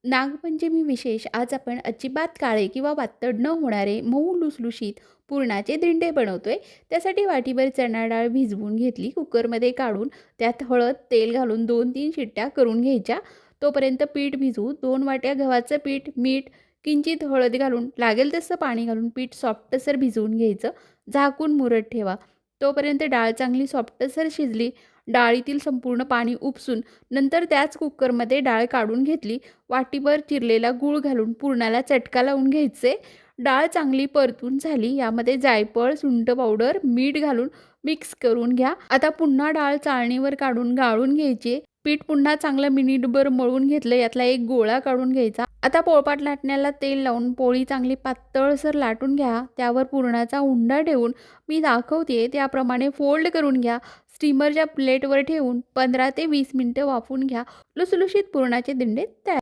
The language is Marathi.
नागपंचमी विशेष आज आपण अजिबात काळे किंवा वातड न होणारे मऊ लुसलुशीत पुरणाचे दिंडे बनवतोय. त्यासाठी वाटीभर चणा डाळ भिजवून घेतली. कुकरमध्ये काढून त्यात हळद तेल घालून 2-3 शिट्ट्या करून घ्यायच्या. तोपर्यंत पीठ भिजवू. 2 वाट्या गव्हाचं पीठ, मीठ, किंचित हळद घालून लागेल तसं पाणी घालून पीठ सॉफ्टसर भिजवून घ्यायचं. झाकून मुरत ठेवा. तोपर्यंत डाळ चांगली सॉफ्टसर शिजली. डाळीतील संपूर्ण पाणी उपसून नंतर त्याच कुकरमध्ये डाळ काढून घेतली. वाटीभर चिरलेला गूळ घालून पुरणाला चटका लावून घ्यायचे. डाळ चांगली परतून झाली. यामध्ये जायफळ, सुंठ पावडर, मीठ घालून मिक्स करून घ्या. आता पुन्हा डाळ चाळणीवर काढून गाळून घ्यायची. पीठ पुन्हा चांगलं मिनिटभर मळून घेतलं. यातला एक गोळा काढून घ्यायचा. आता पोळपाट लाटण्याला तेल लावून पोळी चांगली पातळसर लाटून घ्या. त्यावर पुरणाचा उंडा ठेवून मी दाखवते त्याप्रमाणे फोल्ड करून घ्या. स्टीमरच्या प्लेटवर ठेवून 15 ते 20 मिनिटं वाफवून घ्या. लुसलुशीत पुरणाचे दिंडे तयार.